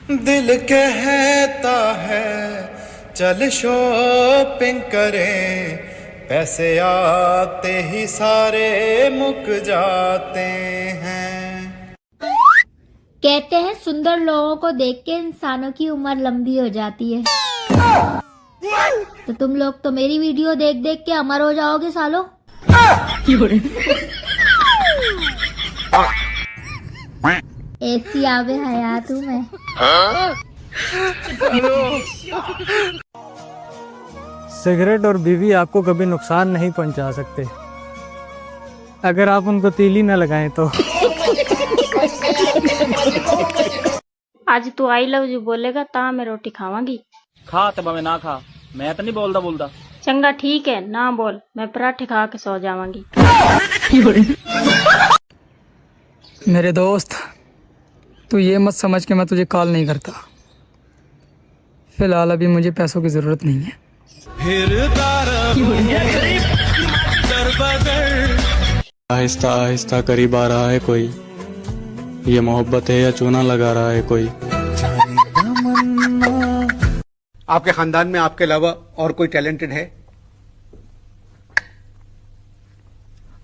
दिल कहता है चल शॉपिंग करें, पैसे आते ही सारे मुक जाते हैं। कहते हैं सुंदर लोगों को देख के इंसानों की उम्र लंबी हो जाती है। तो तुम लोग तो मेरी वीडियो देख देख के अमर हो जाओगे सालो। ऐसी आवे हयात हूँ मैं। सिगरेट और बीवी आपको कभी नुकसान नहीं पहुंचा सकते अगर आप उनको तीली न लगाएं तो। आज तू आई लव यू बोलेगा ता मैं रोटी खावांगी। खा तब मैं ना खा, मैं तो नहीं बोलता। चंगा ठीक है ना बोल, मैं पराठे खा के सो जावांगी। मेरे दोस्त, तू ये मत समझ के मैं तुझे कॉल नहीं करता। फिलहाल अभी मुझे पैसों की जरूरत नहीं है। आहिस्ता आहिस्ता करीब आ रहा है कोई, ये मोहब्बत है या चूना लगा रहा है कोई। आपके खानदान में आपके अलावा और कोई टैलेंटेड है?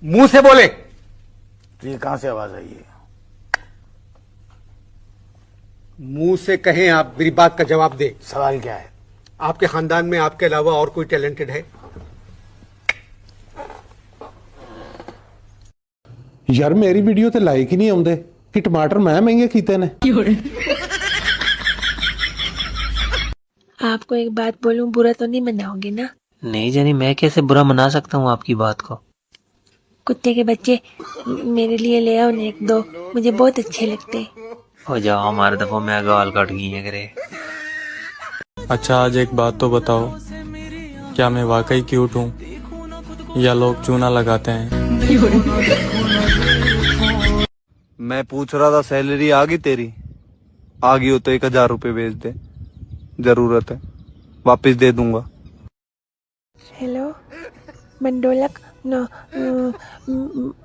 मुंह से बोले। ये कहां से आवाज आई है? मुंह से कहें, आप मेरी बात का जवाब दे। सवाल क्या है? आपके खानदान में आपके अलावा और कोई टैलेंटेड है? यार मेरी वीडियो ते लाइक ही नहीं आउंदे कि टमाटर मैं महंगे कीते ने। आपको एक बात बोलूं, बुरा तो नहीं मनाओगे ना? नहीं जानी, मैं कैसे बुरा मना सकता हूँ आपकी बात को। कुत्ते के बच्चे मेरे लिए ले आओ, एक दो, मुझे बहुत अच्छे लगते। हो जाओ, हमारे दफा में गाल कट गई है करे। अच्छा आज एक बात तो बताओ, क्या मैं वाकई क्यूट हूँ या लोग चूना लगाते हैं? मैं पूछ रहा था सैलरी आ गई तेरी? आ गई हो तो 1000 रुपये भेज दे, जरूरत है, वापस दे दूंगा। हेलो, मंडोलक नो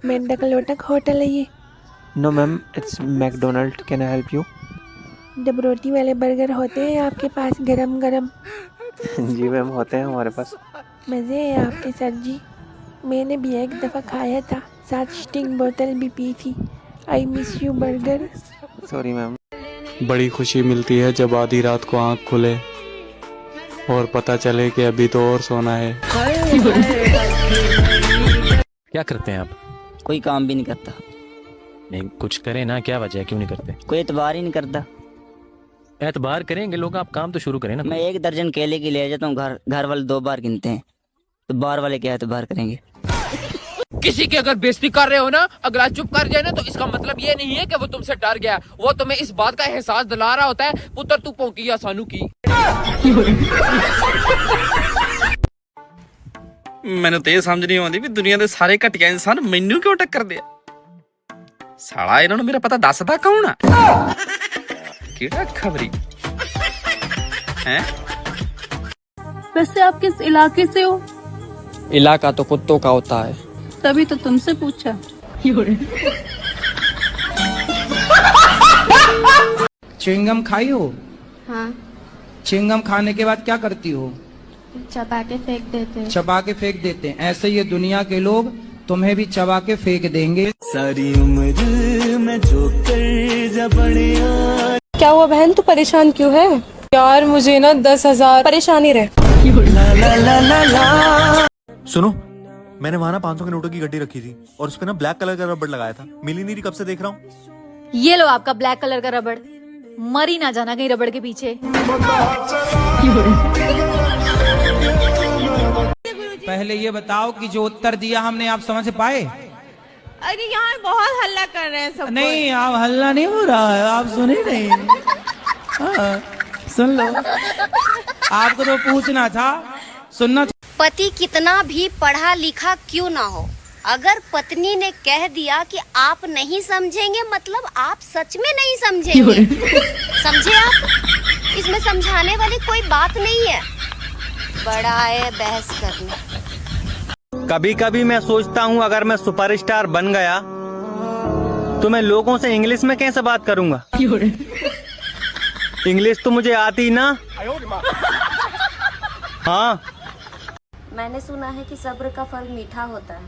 मेंढकलोटक होटल है ये? No ma'am, it's McDonald, can I help you? जब रोटी वाले बर्गर होते हैं आपके पास गरम गरम? जी मैम, होते हैं हमारे पास। मज़े है आपके सर जी। मैंने भी एक दफ़ा खाया था, साथ स्टिंग बोतल भी पी थी। I miss you burger. Sorry ma'am. बड़ी खुशी मिलती है जब आधी रात को आंख खुले और पता चले कि अभी तो और सोना है। क्या करते हैं आप? कोई काम भी नहीं करता। नहीं, कुछ करें ना, क्या वजह है, क्यों नहीं करते? कोई एतबार ही नहीं करता। एतबार करेंगे लोग, आप काम तो शुरू करें ना। मैं 1 दर्जन केले की ले जाता हूँ, घर वाले 2 बार गिनते हैं, तो बार वाले क्या एतबार करेंगे? किसी की अगर बेइज्जती कर रहे हो ना, अगला चुप कर जाए ना, तो इसका मतलब ये नहीं है कि वो तुमसे डर गया, वो तुम्हें इस बात का एहसास दिला रहा होता है, पुत्र तू भौंकी या सानू की। मैंने तो ये समझ नहीं आती भी दुनिया के सारे घटिया इंसान मैनू क्यों टक्कर दे। साला इन्होंने मेरा पता दसदा कौन है? केड़ा खबरी हैं? वैसे आप किस इलाके से हो? इलाका तो कुत्तों का होता है। तभी तो तुमसे पूछा। च्युइंगम खाई हो? हाँ। च्युइंगम खाने के बाद क्या करती हो? चबा के फेंक देते हैं। चबा के फेंक देते हैं। ऐसे ये दुनिया के लोग तुम्हें भी चबा के फेंक देंगे। सारी उम्र में जो कर बढ़िया। क्या हुआ बहन, तू परेशान क्यों है? यार मुझे ना 10,000 परेशानी रहे। सुनो, मैंने वहाँ ना 500 के नोटों की गड्डी रखी थी और उस पे ना ब्लैक कलर का रबड़ लगाया था, मिली नहीं रही, कब से देख रहा हूँ। ये लो आपका ब्लैक कलर का रबड़, मर ही ना जाना कहीं रबड़ के पीछे। पहले ये बताओ कि जो उत्तर दिया हमने आप समझ पाए? अरे यहाँ बहुत हल्ला कर रहे हैं सब। नहीं, आप हल्ला नहीं हो रहा है, आप सुने नहीं। हाँ, सुन लो, आपको तो पूछना था, सुनना। पति कितना भी पढ़ा लिखा क्यों ना हो, अगर पत्नी ने कह दिया कि आप नहीं समझेंगे, मतलब आप सच में नहीं समझेंगे। समझे आप? इसमें समझाने वाली कोई बात नहीं है, बड़ा है बहस करना। कभी कभी मैं सोचता हूँ अगर मैं सुपरस्टार बन गया तो मैं लोगों से इंग्लिश में कैसे बात करूँगा। इंग्लिश तो मुझे आती ना। हाँ। मैंने सुना है कि सब्र का फल मीठा होता है।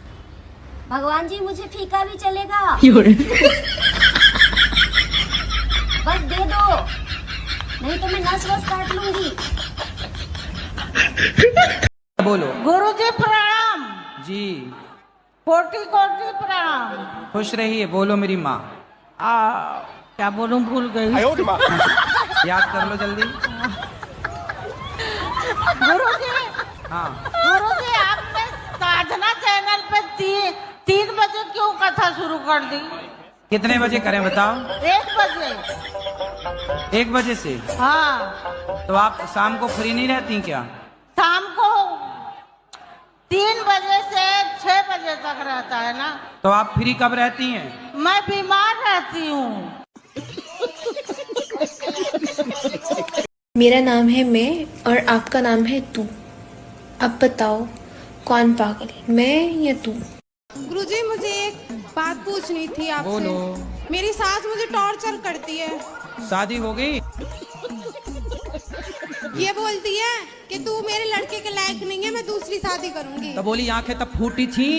भगवान जी मुझे फीका भी चलेगा। बस दे दो, नहीं तो मैं नस वस काट लूंगी। बोलो। गुरु जी प्रणाम। जी। कोटि कोटि प्रणाम। खुश रहिए। बोलो मेरी माँ। क्या बोलूं, भूल गई। याद कर लो जल्दी। गुरु जी। हाँ। गुरु जी, आपने साधना चैनल पे 3 बजे क्यों कथा शुरू कर दी? कितने बजे करें बताओ? 1 बजे। 1 बजे से? हाँ। तो आप शाम को फ्री नहीं रहती क्या? शाम को 3 बजे से 6 बजे तक रहता है ना। तो आप फ्री कब रहती हैं? मैं बीमार रहती हूँ। मेरा नाम है मैं और आपका नाम है तू। अब बताओ कौन पागल, मैं या तू? गुरुजी, मुझे एक बात पूछनी थी आपसे। बोलो। मेरी सास मुझे टॉर्चर करती है। शादी हो गई? ये बोलती है कि तू मेरे लड़के के लायक नहीं है, मैं दूसरी शादी करूंगी। तो बोली आंखें तब फूटी थी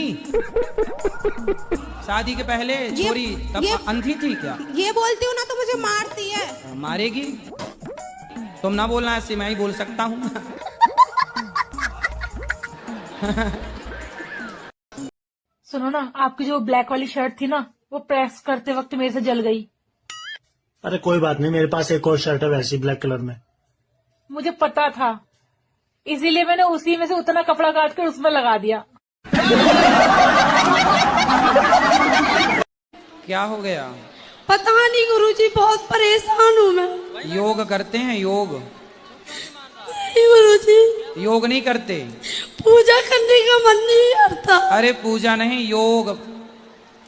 शादी के पहले? छोरी तब अंधी थी क्या? ये बोलती हूँ ना तो मुझे मारती है। मारेगी? तुम ना बोलना ऐसे, मैं ही बोल सकता हूँ। सुनो ना, आपकी जो ब्लैक वाली शर्ट थी ना, वो प्रेस करते वक्त मेरे से जल गई। अरे कोई बात नहीं, मेरे पास एक और शर्ट है वैसी ब्लैक कलर में। मुझे पता था, इसीलिए मैंने उसी में से उतना कपड़ा काट कर उसमें लगा दिया। क्या हो गया? पता नहीं गुरुजी, बहुत परेशान हूँ मैं। योग करते हैं? योग नहीं गुरुजी, योग नहीं करते? पूजा करने का मन नहीं करता। अरे पूजा नहीं, योग।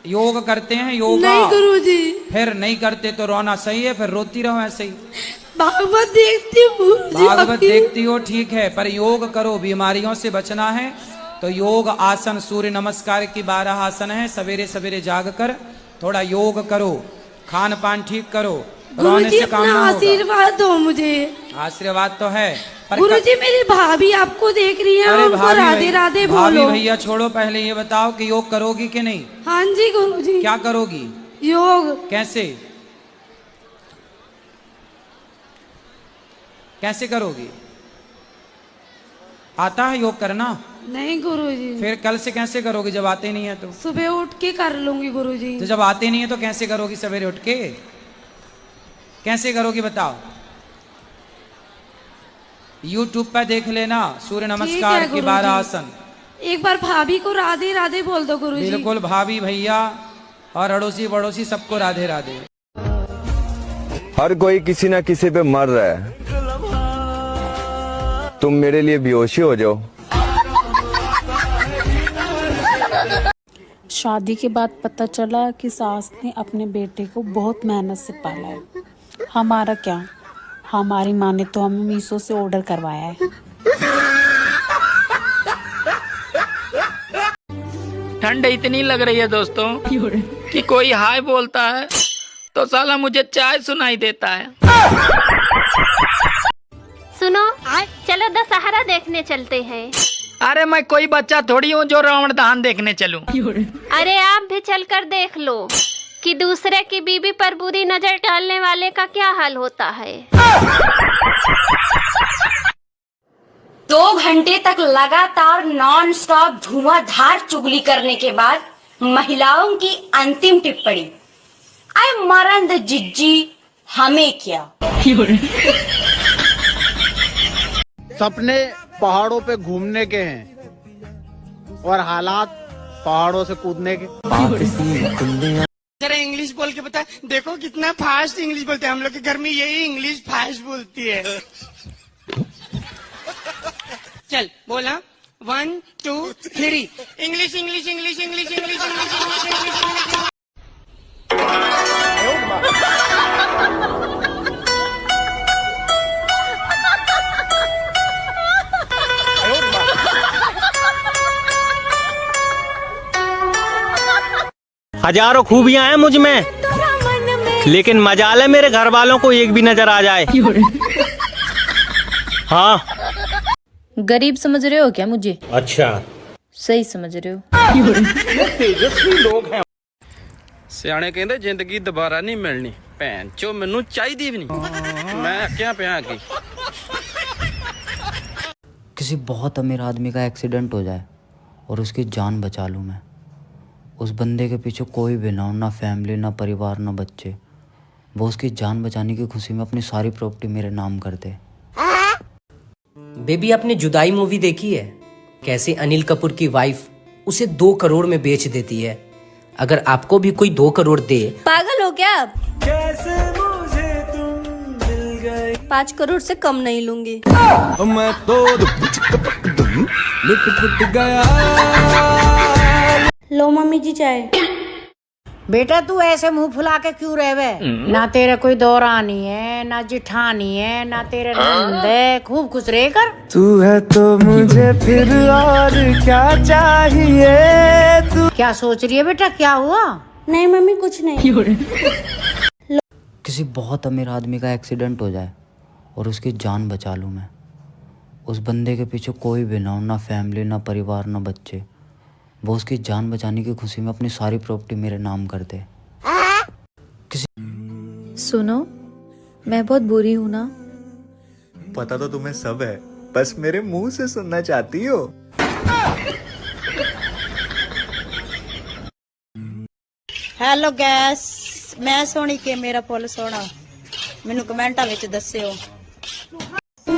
योग करते हैं? योगा? नहीं गुरुजी। फिर नहीं करते तो रोना सही है, फिर रोती रहो ऐसे ही। भागवत देखती हूँ। भागवत देखती हो, ठीक है, पर योग करो। बीमारियों से बचना है तो योग आसन, सूर्य नमस्कार की 12 आसन है। सवेरे सवेरे जाग कर थोड़ा योग करो, खान पान ठीक करो, रोने से काम ना होगा। आशीर्वाद दो मुझे। आशीर्वाद तो है पर गुरुजी, मेरी भाभी आपको देख रही है, उनको राधे राधे बोलो। भाभी भैया छोड़ो, पहले ये बताओ कि योग करोगी कि नहीं? हाँ जी गुरुजी। क्या करोगी? योग। कैसे? कैसे करोगी? आता है योग करना? नहीं गुरुजी। फिर कल से कैसे करोगी जब आते नहीं है तो? सुबह उठ के कर लूंगी गुरुजी। तो जब आते नहीं है तो कैसे करोगी सवेरे उठ के? कैसे करोगी बताओ? YouTube पे देख लेना, सूर्य नमस्कार की 12 आसन। एक बार भाभी को राधे राधे बोल दो गुरुजी। बिल्कुल, भाभी भैया और अड़ोसी पड़ोसी सबको राधे राधे। हर कोई किसी ना किसी पे मर रहा है, तुम मेरे लिए बेहोशी हो जाओ। शादी के बाद पता चला कि सास ने अपने बेटे को बहुत मेहनत से पाला है। हमारा क्या, हमारी माँ ने तो हमें मीशो से ऑर्डर करवाया है। ठंड इतनी लग रही है दोस्तों कि कोई हाय बोलता है तो साला मुझे चाय सुनाई देता है। सुनो, चलो दशहरा देखने चलते हैं। अरे मैं कोई बच्चा थोड़ी हूँ जो रावण दहन देखने चलूं। अरे आप भी चलकर देख लो कि दूसरे की बीवी पर बुरी नजर डालने वाले का क्या हाल होता है। 2 घंटे तक लगातार नॉन स्टॉप धुआंधार चुगली करने के बाद महिलाओं की अंतिम टिप्पणी, आई मरंद जिज्जी हमें क्या। सपने पहाड़ों पे घूमने के हैं और हालात पहाड़ों से कूदने के। जरा इंग्लिश बोल के बता। देखो कितना फास्ट इंग्लिश बोलते हैं हम लोग के घर में, यही इंग्लिश फास्ट बोलती है। चल बोला 1 2 3 English English English English English English English. हजारों खूबियां हैं मुझ में। मन में लेकिन मजाल है मेरे घर वालों को एक भी नजर आ जाए। हाँ, गरीब समझ रहे हो क्या मुझे? अच्छा, सही समझ रहे हो। तेजस्वी लोग हैं। सियाने कहते जिंदगी दोबारा नहीं मिलनी, भैन चो मैनू चाहिदी भी नहीं, मैं क्या पिया की। किसी बहुत अमीर आदमी का एक्सीडेंट हो जाए और उसकी जान बचा लूँ मैं, उस बंदे के पीछे कोई भी ना हो, ना फैमिली, ना परिवार, ना बच्चे, वो उसकी जान बचाने की खुशी में अपनी सारी प्रॉपर्टी मेरे नाम कर दे। बेबी, आपने जुदाई मूवी देखी है? कैसे अनिल कपूर की वाइफ उसे 2 करोड़ में बेच देती है। अगर आपको भी कोई 2 करोड़ दे। पागल हो क्या आप? कैसे मुझे तुम मिल गए, 5 करोड़ से कम नहीं लूंगी। मैं तो लिपट गया। लो मम्मी जी चाय। बेटा तू ऐसे मुंह फुला के क्यों रहवे? ना तेरा कोई दौरानी है, ना जिठानी है, ना तेरे नंद है, खूब खुश रह कर। तू है तो मुझे फिर और क्या चाहिए। तू क्या सोच रही है बेटा, क्या हुआ? नहीं मम्मी कुछ नहीं। किसी बहुत अमीर आदमी का एक्सीडेंट हो जाए और उसकी जान बचा लूँ मैं, उस बंदे के पीछे कोई भी ना हो, ना फैमिली, ना परिवार, ना बच्चे, वो उसकी जान बचाने की खुशी में अपनी सारी प्रॉपर्टी मेरे नाम कर दे। सुनो, मैं बहुत बुरी हूँ ना? पता तो तुम्हें सब है, बस मेरे मुंह से सुनना चाहती हो। हेलो गैस, मैं सोनी के मेरा पुल सोना, मैनू कमेंटा विच दस्सियो।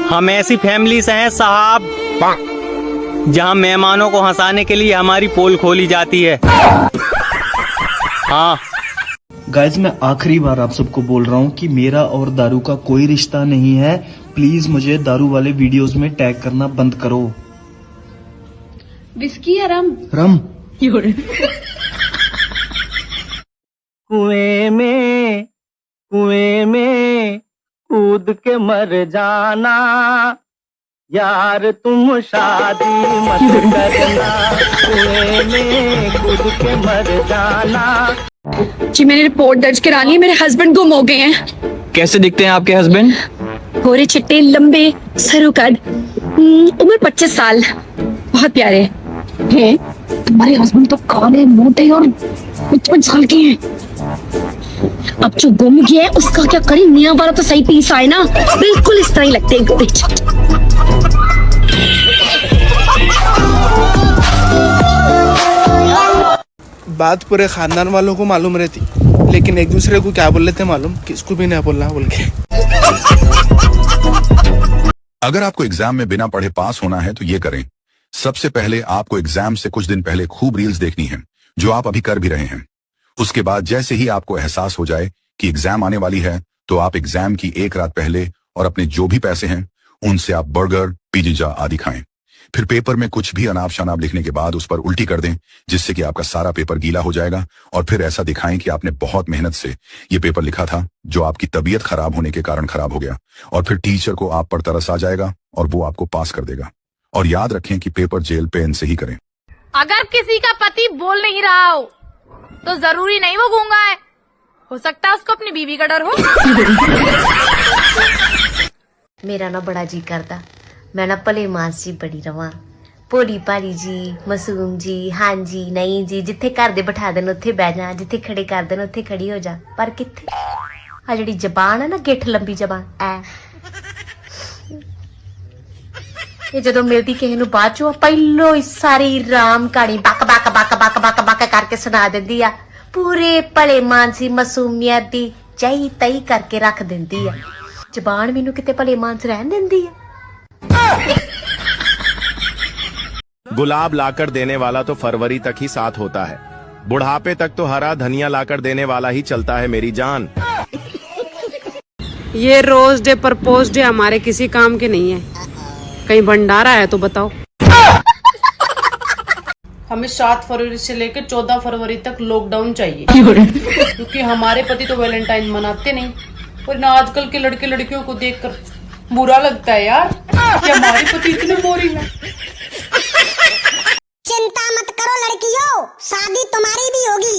हम ऐसी फैमिली से हैं साहब जहां मेहमानों को हंसाने के लिए हमारी पोल खोली जाती है। हाँ गाइज, मैं आखिरी बार आप सबको बोल रहा हूँ कि मेरा और दारू का कोई रिश्ता नहीं है। प्लीज मुझे दारू वाले वीडियोस में टैग करना बंद करो। विस्की या रम? रम। कुएं में कूद के मर जाना यार, तुम शादी मत करना, कुएं में कूद के मर जाना। जी मैंने रिपोर्ट दर्ज करा ली, मेरे हस्बैंड गुम हो गए हैं। कैसे दिखते हैं आपके हस्बैंड? गोरे चिट्टे, लंबे, सरू कद, उम्र 25 साल, बहुत प्यारे हैं। तुम्हारे हस्बैंड तो काले, मोटे और 55 साल के हैं। अब जो गुम गया है उसका क्या करें? नया वाला तो सही पीस आए ना, बिल्कुल इस तरह ही लगते हैं। बात पूरे खानदान वालों को मालूम रहती, लेकिन एक दूसरे को क्या बोल लेते मालूम, किसको भी नहीं बोलना बोल के। अगर आपको एग्जाम में बिना पढ़े पास होना है तो ये करें। सबसे पहले आपको एग्जाम से कुछ दिन पहले खूब रील्स देखनी है, जो आप अभी कर भी रहे हैं। उसके बाद जैसे ही आपको एहसास हो जाए कि एग्जाम आने वाली है, तो आप एग्जाम की एक रात पहले और अपने जो भी पैसे हैं उनसे आप बर्गर, पिज्जा आदि खाएं। फिर पेपर में कुछ भी अनाप शनाप लिखने के बाद उस पर उल्टी कर दें, जिससे कि आपका सारा पेपर गीला हो जाएगा। और फिर ऐसा दिखाएं कि आपने बहुत मेहनत से ये पेपर लिखा था, जो आपकी तबीयत खराब होने के कारण खराब हो गया। और फिर टीचर को आप पर तरस आ जाएगा और वो आपको पास कर देगा। और याद रखें कि पेपर जेल पेन से ही करें। अगर किसी का पति बोल नहीं रहा हो तो जरूरी नहीं वो गूंगा है, हो सकता है उसको अपनी बीवी का डर हो। मेरा ना बड़ा जी करता मैं ना भले मास जी बड़ी रवां, भोली भाली जी, मासूम जी, हाँ जी, नहीं जी, जिथे घर दे बिठा देन उत्थे बह जा, जिथे खड़े कर देन उत्थे खड़ी हो जा। पर किथे आ जिहड़ी जबान है ना, गिठ लंबी जबान ये जदों मिलदी किसी नूं बाद चों पहलों ही सारी राम कहानी बक बक बक बक बक बक करके सुना दिंदी आ। पूरे भले मानसी मासूमियत दी चही तई करके रख दिंदी आ। जबान मैनू किते भले मानस रहन दिंदी आ। गुलाब लाकर देने वाला तो फरवरी तक ही साथ होता है, बुढ़ापे तक तो हरा धनिया लाकर देने वाला ही चलता है मेरी जान। ये रोज डे प्रपोज डे हमारे किसी काम के नहीं है। कहीं भंडारा है तो बताओ। हमें 7 फरवरी से लेकर 14 फरवरी तक लॉकडाउन चाहिए, क्योंकि हमारे पति तो वैलेंटाइन मनाते नहीं। और ना आजकल के लड़के लड़कियों को देखकर बुरा लगता है यार कि हमारे पति इतने बोरिंग है। चिंता मत करो लड़कियों, शादी तुम्हारी भी होगी।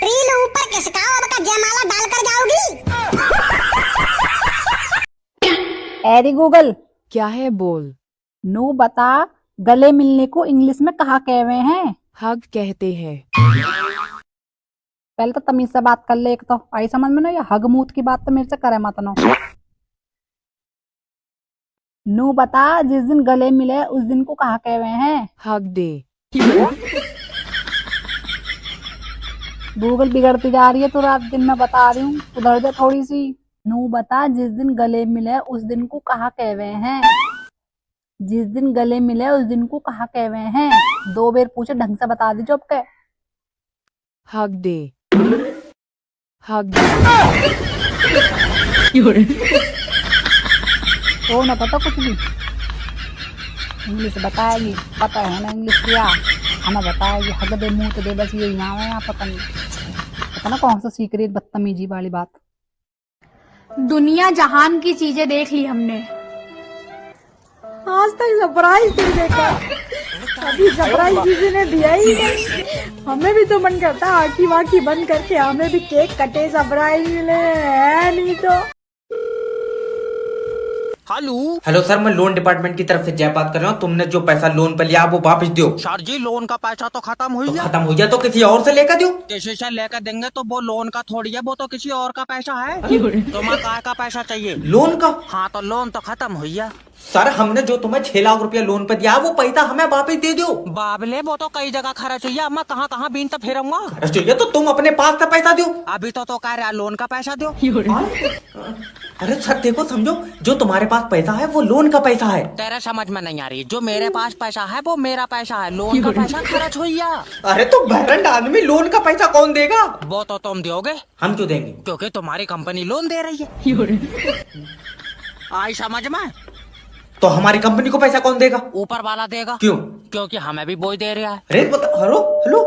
रील ऊपर खिसकाओ, अब का जयमाला डालकर जाओगी। एरी गूगल, क्या है बोल। नू बता, गले मिलने को इंग्लिश में कहा कहवे हैं? हग कहते हैं। पहले तो तमीज से बात कर ले। एक तो आई समझ में ना, ये हग मूत की बात तो मेरे से करे मत नो। नू बता, जिस दिन गले मिले उस दिन को कहा कहवे हैं? Hug day. गूगल बिगड़ती जा रही है, तो रात दिन मैं बता रही हूँ, सुधर जा थोड़ी सी। नू बता, जिस दिन गले मिले उस दिन को कहा कहवे हैं? जिस दिन गले मिले उस दिन को कहा कहवे हैं? 2 बार पूछे, ढंग से बता दीजिए आपके। Hug day. Hug day. तो ना पता कुछ भी, इंग्लिश बताएगी, पता है ना इंग्लिश क्या, हमें बताएगी हग दे मुंह दे, बस यही नाम है यहाँ। पता ना कौन सा सीक्रेट बदतमीजी वाली बात। दुनिया जहान की चीजें देख ली हमने, आज तक सरप्राइज नहीं देखा। अभी सरप्राइज किसी ने दिया ही नहीं। हमें भी तो मन करता आँखी वाखी बंद करके हमें भी केक कटे, सरप्राइज मिले, है नहीं तो। हेलो सर, मैं लोन डिपार्टमेंट की तरफ से जय बात कर रहा हूँ। तुमने जो पैसा लोन पे लिया वो वापस दो। सर जी, लोन का पैसा तो खत्म हो गया। खत्म हो गया तो किसी और से लेकर दो। किसी से लेकर देंगे तो वो लोन का थोड़ी है, वो तो किसी और का पैसा है। तुम्हें काय का पैसा चाहिए? लोन का? हाँ, तो लोन तो खत्म हो गया। सर, हमने जो तुम्हें 6 लाख रुपया लोन पे दिया वो पैसा हमें वापस दे दो। बाबले, वो तो कई जगह खर्च हुई है, मैं कहाँ कहाँ बीन तो फेरूंगा। खर्च चाहिए तो तुम अपने पास से पैसा दो। अभी तो कह रहा लोन का पैसा दो। अरे सर देखो, समझो, जो तुम्हारे पास पैसा है वो लोन का पैसा है। तेरे समझ में नहीं आ रही, जो मेरे पास पैसा है वो मेरा पैसा है, लोन का पैसा खर्च हुई है। अरे तो बहरंड आदमी, लोन का पैसा कौन देगा? वो तो तुम दोगे। हम क्यों देंगे? क्योंकि तुम्हारी कंपनी लोन दे रही है। आई समझ में? तो हमारी कंपनी को पैसा कौन देगा? ऊपर वाला देगा। क्यों? क्योंकि हमें भी बोझ दे रहा है। अरे बता, हेलो हेलो,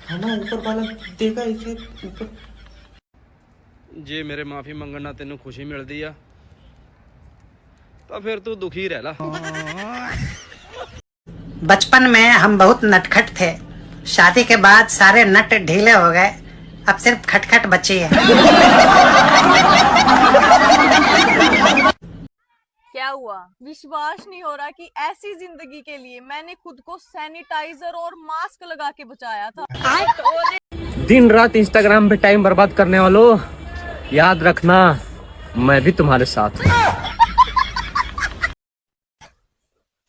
हमें ऊपर वाला देगा इसे ऊपर। जे मेरे माफी मंगना तेन खुशी मिलती है तो फिर तू दुखी रह ला। बचपन में हम बहुत नटखट थे, शादी के बाद सारे नट ढीले हो गए, अब सिर्फ खटखट बची है। क्या हुआ? विश्वास नहीं हो रहा कि ऐसी जिंदगी के लिए मैंने खुद को सैनिटाइजर और मास्क लगा के बचाया था। दिन रात इंस्टाग्राम पे टाइम बर्बाद करने वालों, याद रखना मैं भी तुम्हारे साथ।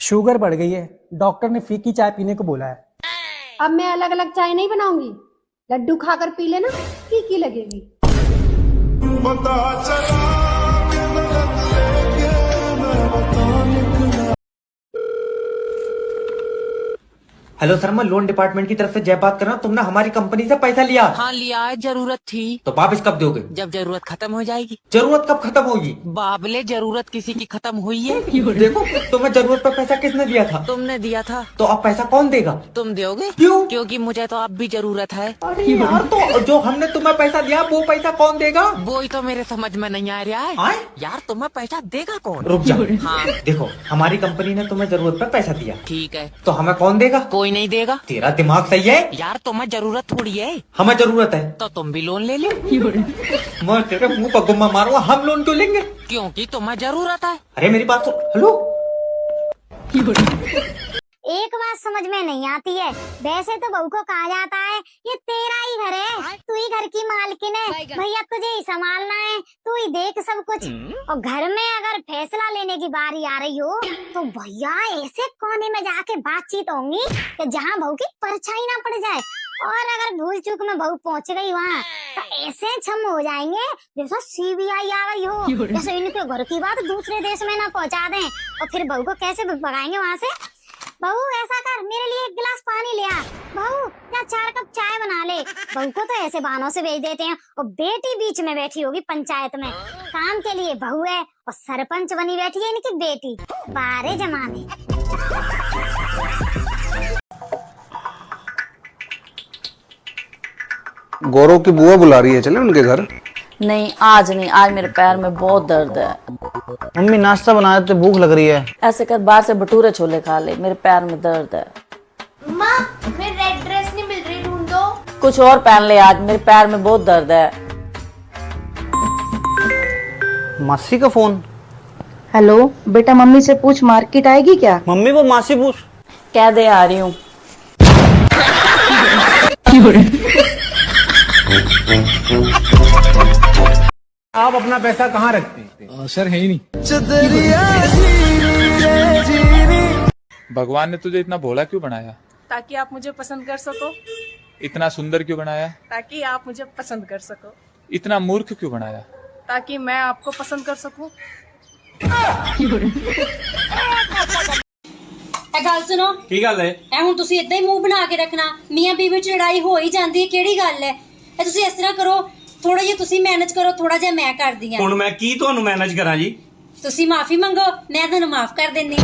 शुगर बढ़ गई है, डॉक्टर ने फीकी चाय पीने को बोला है। अब मैं अलग अलग चाय नहीं बनाऊंगी, लड्डू खाकर पी लेना, फीकी लगेगी। हेलो सर, मैं लोन डिपार्टमेंट की तरफ से जय बात कर रहा हूँ। तुमने हमारी कंपनी से पैसा लिया? हाँ लिया है, जरूरत थी। तो वापस कब दोगे? जब जरूरत खत्म हो जाएगी। जरूरत कब खत्म होगी? बाबले, जरूरत किसी की खत्म हुई है। देखो, तुम्हें जरूरत पर पैसा किसने दिया था? तुमने दिया था। तो अब पैसा कौन देगा? तुम दोगे। क्यों? क्योंकि मुझे तो अब भी जरूरत है। अरे यार, तो जो हमने तुम्हें पैसा दिया वो पैसा कौन देगा? वो ही तो मेरे समझ में नहीं आ रहा है। यार, तुम्हें पैसा देगा कौन? रुक जा। हाँ देखो, हमारी कंपनी ने तुम्हें जरूरत पर पैसा दिया, ठीक है, तो हमें कौन देगा? कोई नहीं देगा। तेरा दिमाग सही है? यार, तुम्हें जरूरत थोड़ी है। हमें जरूरत है तो तुम भी लोन ले लो। मैं तेरे मुंह पर गुम्मा मारूंगा। हम लोन क्यों लेंगे? क्योंकि तुम्हें जरूरत है। अरे मेरी बात सुन। हेलो, एक बात समझ में नहीं आती है, वैसे तो बहू को कहा जाता है ये तेरा ही घर है, तू ही घर की मालकिन है, भैया तुझे ही संभालना है, तू ही देख सब कुछ। और घर में अगर फैसला लेने की बारी आ रही हो तो भैया ऐसे कोने में जाके बातचीत होंगी कि जहाँ बहू की परछाई ना पड़ जाए। और अगर भूल चूक में बहू पहुँच गई वहाँ तो ऐसे छम हो जाएंगे जैसा सीबीआई आ गई हो, जैसे इनके घर की बात दूसरे देश में ना पहुँचा दें। और फिर बहू को कैसे भगाएंगे वहाँ से? बहू ऐसा कर, मेरे लिए 1 गिलास पानी ले आ। बहू या 4 कप चाय बना ले। बहू को तो ऐसे बहानों से भेज देते हैं, और बेटी बीच में बैठी होगी पंचायत में, काम के लिए बहू है और सरपंच बनी बैठी है इनकी बेटी। बारे जमाने। गौरव की बुआ बुला रही है, चले उनके घर? नहीं, आज नहीं, आज मेरे पैर में बहुत दर्द है। मम्मी नाश्ता बनाया तो भूख लग रही है। ऐसे कर बाहर से भटूरे छोले खा ले, मेरे पैर में दर्द है। माँ, मेरी रेड ड्रेस नहीं मिल रही, ढूंढ कुछ और पहन ले, आज मेरे पैर में बहुत दर्द है। मासी का फोन। हेलो बेटा, मम्मी से पूछ मार्केट आएगी क्या? मम्मी को मासी पूछ। कह दे आ रही हूँ। आप अपना पैसा कहाँ रखते हैं? सर है ही नहीं। भगवान ने तुझे इतना भोला क्यों बनाया? ताकि आप मुझे पसंद कर सको। इतना सुंदर क्यों बनाया? ताकि आप मुझे पसंद कर सको। इतना मूर्ख क्यों बनाया? ताकि मैं आपको पसंद कर सकूं। गल सुनो की गल है? ਹੁਣ ਤੁਸੀਂ ਇਦਾਂ ਹੀ ਮੂੰਹ ਬਣਾ ਕੇ ਰੱਖਣਾ, ਮੀਆਂ ਬੀਵੀ ਵਿੱਚ ਲੜਾਈ ਹੋ ਹੀ ਜਾਂਦੀ ਹੈ, ਕਿਹੜੀ ਗੱਲ ਹੈ? ਇਹ ਤੁਸੀਂ ਇਸ ਤਰ੍ਹਾਂ ਕਰੋ, ਥੋੜਾ ਜਿਹਾ ਤੁਸੀਂ ਮੈਨੇਜ ਕਰੋ, ਥੋੜਾ ਜਿਹਾ ਮੈਂ ਕਰਦੀ ਆ। ਹੁਣ ਮੈਂ ਕੀ ਤੁਹਾਨੂੰ ਮੈਨੇਜ ਕਰਾਂ ਜੀ? ਤੁਸੀਂ ਮਾਫੀ ਮੰਗੋ, ਮੈਂ ਤੁਹਾਨੂੰ ਮਾਫ ਕਰ ਦਿੰਨੀ।